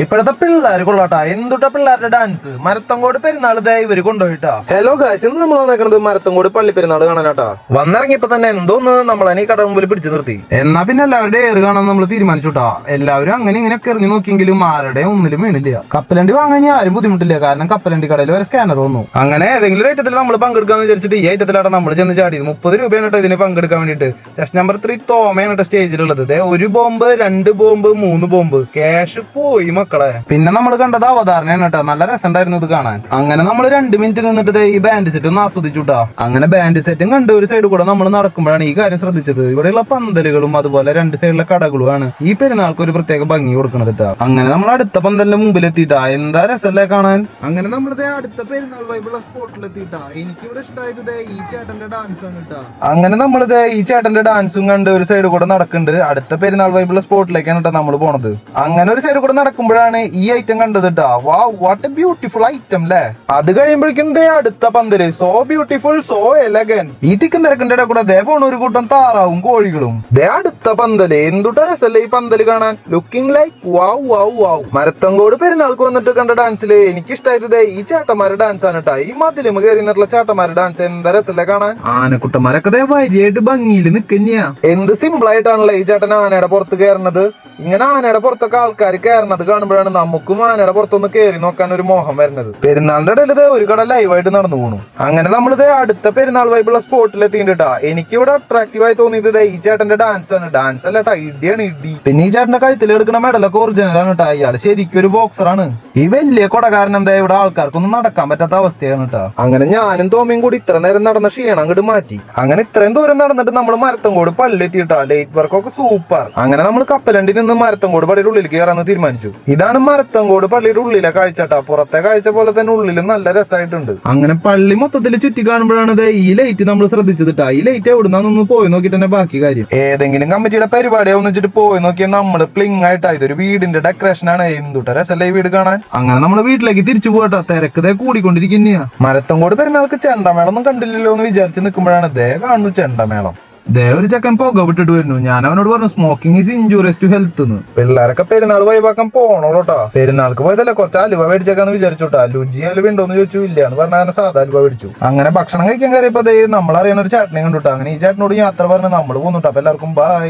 ഇപ്പോഴത്തെ പിള്ളേർ കൊള്ളാട്ടാ, എന്തുട്ടാ പിള്ളേരുടെ ഡാൻസ്. മരത്തങ്കോട് പെരുന്നാൾ ദേ ഇവര് കൊണ്ടുപോയിട്ടാ. ഹലോ ഗായ്സ്, ഇന്ന് നമ്മൾ വന്നേക്കുന്നത് മരത്തങ്കോട് പള്ളി പെരുന്നാൾ കാണാനാട്ടാ. വന്നിറങ്ങിയപ്പോ തന്നെ എന്തോന്ന് നമ്മളെ കട മുമ്പിൽ പിടിച്ചു നിർത്തി. എന്നാ പിന്നെ എല്ലാവരുടെ ഏറ് കാണാൻ നമ്മൾ തീരുമാനിച്ചുട്ടാ. എല്ലാവരും അങ്ങനെ ഇങ്ങനെയൊക്കെ എറിഞ്ഞു നോക്കിയെങ്കിലും ആരുടെ ഒന്നിലും വീണില്ല. കപ്പലണ്ടി വാങ്ങാൻ ആരും ബുദ്ധിമുട്ടില്ല, കാരണം കപ്പലണ്ടി കടയിൽ വരെ സ്കാനർ വന്നു. അങ്ങനെ ഏതെങ്കിലും ഒരു ഐറ്റത്തിൽ നമ്മൾ പങ്കെടുക്കാന്ന് വിചാരിച്ചിട്ട് ഈ ഐറ്റത്തിലാണ് നമ്മൾ ചെന്ന് ചാടിയത്. 30 രൂപയാണ് കേട്ടോ ഇതിന് പങ്കെടുക്കാൻ വേണ്ടിയിട്ട്. ചെസ്റ്റ് നമ്പർ 3 തോമയാണ് കേട്ടോ സ്റ്റേജിലുള്ളത്. ഒരു ബോംബ്, 2 ബോംബ്, 3 ബോംബ്, ക്യാഷ് പോയി മക്കളെ. പിന്നെ നമ്മൾ കണ്ടത് അവതാരണയാണ് കേട്ടോ. നല്ല രസമുണ്ടായിരുന്നു ഇത് കാണാൻ. അങ്ങനെ നമ്മൾ 2 മിനിറ്റ് നിന്നിട്ട് ഈ ബാൻഡ് സെറ്റ് ഒന്ന് ആസ്വദിച്ചുട്ടാ. അങ്ങനെ ബാൻഡ് സെറ്റും കണ്ട് ഒരു സൈഡ് കൂടെ നമ്മൾ നടക്കുമ്പോഴാണ് ഈ കാര്യം ശ്രദ്ധിച്ചത്. ഇവിടെയുള്ള പന്തലുകളും അതുപോലെ 2 സൈഡിലെ കടകളുമാണ് ഈ പെരുന്നാൾക്ക് ഒരു പ്രത്യേക ഭംഗി കൊടുക്കുന്നത് കേട്ടോ. അങ്ങനെ നമ്മൾ അടുത്ത പന്തലിന്റെ മുമ്പിൽ എത്തിയിട്ടാ. എന്താ രസമല്ലേ കാണാൻ. അങ്ങനെ നമ്മുടെ അടുത്ത പെരുന്നാൾ വൈബുള്ള സ്പോട്ടിൽ എത്തിയിട്ടാ. എനിക്കിവിടെ ഇഷ്ടമായത് ഈ ചേട്ടന്റെ ഡാൻസ് ആണ് കേട്ടോ. അങ്ങനെ നമ്മളിത് ഈ ചേട്ടന്റെ ഡാൻസും കണ്ട് ഒരു സൈഡ് കൂടെ നടക്കുന്നുണ്ട്. അടുത്ത പെരുന്നാൾ വൈബുള്ള സ്പോട്ടിലേക്കാണ് കേട്ടോ നമ്മൾ പോണത്. അങ്ങനെ ഒരു സൈഡ് കൂടെ നടക്കുമ്പോഴാണ് ഈ ഐറ്റം കണ്ടത് കേട്ടോ. വാവ്, വാട്ട് എ ബ്യൂട്ടിഫുൾ ഐറ്റം അല്ലേ. അത് കഴിയുമ്പോഴേക്കും അടുത്ത പന്തല് സോ ബ്യൂട്ടിഫുൾ, സോ എലഗൻ. ഈ തിക്കും തിരക്കിന്റെ ഇടയിൽ കൂടെ ദേ പോണ ഒരു കൂട്ടം താറാവും കോഴികളും. ദേ അടുത്ത പന്തല്. എന്തുട്ടാ രസല്ലേ ഈ പന്തല് കാണാൻ. ലുക്കിംഗ് ലൈക്ക് വാവ് വാവ് വാവ്. മരത്തങ്കോട് പെരുന്നാൾക്ക് വന്നിട്ട് കണ്ട ഡാൻസില് എനിക്ക് ഇഷ്ടമായത് ഈ ചേട്ടന്മാരുടെ ഡാൻസ് ആണ് കേട്ടോ. ഈ മതിലും കയറി നിന്നിട്ടുള്ള ചേട്ടന്മാരുടെ ഡാൻസ് എന്താ രസല്ലേ കാണാൻ. ആനക്കുട്ടന്മാരൊക്കെ ദേ വരിയായിട്ട് ഭംഗിയിൽ നിൽക്കുന്നയാ. എന്ത് സിമ്പിൾ ആയിട്ടാണല്ലോ ഈ ചേട്ടൻ ആനയുടെ പുറത്ത് കയറുന്നത്. ഇങ്ങനെ ആനയുടെ പുറത്തൊക്കെ ആൾക്കാർ കയറുന്നത് കാണുമ്പോഴാണ് നമുക്കും ആനയുടെ പുറത്തൊന്ന് കയറി നോക്കാൻ ഒരു മോഹം വരുന്നത്. പെരുന്നാളിന്റെ ഇടയിൽ ഒരു കട ലൈവായിട്ട് നടന്നു പോണു. അങ്ങനെ നമ്മളിത് അടുത്ത പെരുന്നാൾ വൈബുള്ള സ്പോട്ടിൽ എത്തിയിട്ടാ. എനിക്ക് ഇവിടെ അട്രാക്റ്റീവ് ആയി തോന്നിയത് ഈ ചേട്ടന്റെ ഡാൻസ് ആണ്. ഡാൻസ് അല്ല കേട്ടാ, ഇടിയാണ് ഇടി. പിന്നെ ഈ ചേട്ടന്റെ കഴുത്തിൽ എടുക്കുന്ന മെഡലൊക്കെ ഒറിജിനൽ ആണ് കേട്ടാ. ഇയാള് ശരിക്കും ഒരു ബോക്സറാണ്. ഈ വലിയ കൊടകാരൻ എന്താ ഇവിടെ ആൾക്കാർക്കൊന്നും നടക്കാൻ പറ്റാത്ത അവസ്ഥയാണ് കേട്ടോ. അങ്ങനെ ഞാനും തോമിയും കൂടി ഇത്ര നേരം നടന്ന ക്ഷീണം അങ്ങോട്ട് മാറ്റി. അങ്ങനെ ഇത്രയും ദൂരം നടന്നിട്ട് നമ്മൾ മരത്തങ്കോട് പള്ളി എത്തിയിട്ടാ. ലൈറ്റ് വർക്കൊക്കെ സൂപ്പർ. അങ്ങനെ നമ്മൾ കപ്പലണ്ടി നിന്ന് മരത്തങ്കോട് പള്ളിയുടെ ഉള്ളിൽ കയറാന്ന് തീരുമാനിച്ചു. ഇതാണ് മരത്തങ്കോട് പള്ളിയുടെ ഉള്ളിലെ കാഴ്ചട്ടാ. പുറത്തെ കാഴ്ച പോലെ തന്നെ ഉള്ളിലും നല്ല രസമായിട്ടുണ്ട്. അങ്ങനെ പള്ളി മൊത്തത്തിൽ ചുറ്റി കാണുമ്പോഴാണ് ഈ ലൈറ്റ് നമ്മൾ ശ്രദ്ധിച്ചതിട്ടാ. ഈ ലൈറ്റ് എവിടുന്നൊന്ന് പോയി നോക്കിട്ട് തന്നെ ബാക്കി കാര്യം. ഏതെങ്കിലും കമ്മിറ്റിയുടെ പരിപാടിയെ ഒന്നിച്ചിട്ട് പോയി നോക്കിയാൽ നമ്മൾ പ്ലിങ് ആയിട്ടാ. ഇതൊരു വീടിന്റെ ഡെക്കറേഷൻ ആണ്. എന്തുട്ടാ രസല്ലേ ഈ വീട് കാണാൻ. അങ്ങനെ നമ്മള് വീട്ടിലേക്ക് തിരിച്ചു പോകട്ടാ. തിരക്കതേ കൂടിക്കൊണ്ടിരിക്കുന്നയാ. മരത്തങ്കോട് പെരുന്നാൾക്ക് ചെണ്ടമേളം ഒന്നും കണ്ടില്ലല്ലോ എന്ന് വിചാരിച്ച് നിൽക്കുമ്പോഴാണ് ദേ കാണുന്നു ചെണ്ടമേളം. ദേ ഒരു ചെക്കൻ പുക വിട്ടിട്ട് വരുന്നു. ഞാൻ അവനോട് പറഞ്ഞു smoking is injurious to health എന്ന്. പിള്ളേരൊക്കെ പെരുന്നാൾ വൈബാക്കാൻ പോണോളൂട്ടാ. പെരുന്നാൾക്ക് പോയതല്ലേ, കുറച്ച് അലുവ മേടിച്ചേക്കാന്ന് വിചാരിച്ചോട്ടാ. രുചി അലുവ ഉണ്ടോന്ന് ചോദിച്ചു. ഇല്ല എന്ന് പറഞ്ഞാൽ സാധാ അലുവ മേടിച്ചു. അങ്ങനെ ഭക്ഷണം കഴിക്കാൻ കയറിയപ്പോ നമ്മളറിയണ ഒരു ചേട്ടനെ കണ്ടുട്ടാ. അങ്ങനെ ഈ ചേട്ടനോട് യാത്ര പറഞ്ഞ് നമ്മൾ പോന്നുട്ടാ. അപ്പൊ എല്ലാവർക്കും ബൈ.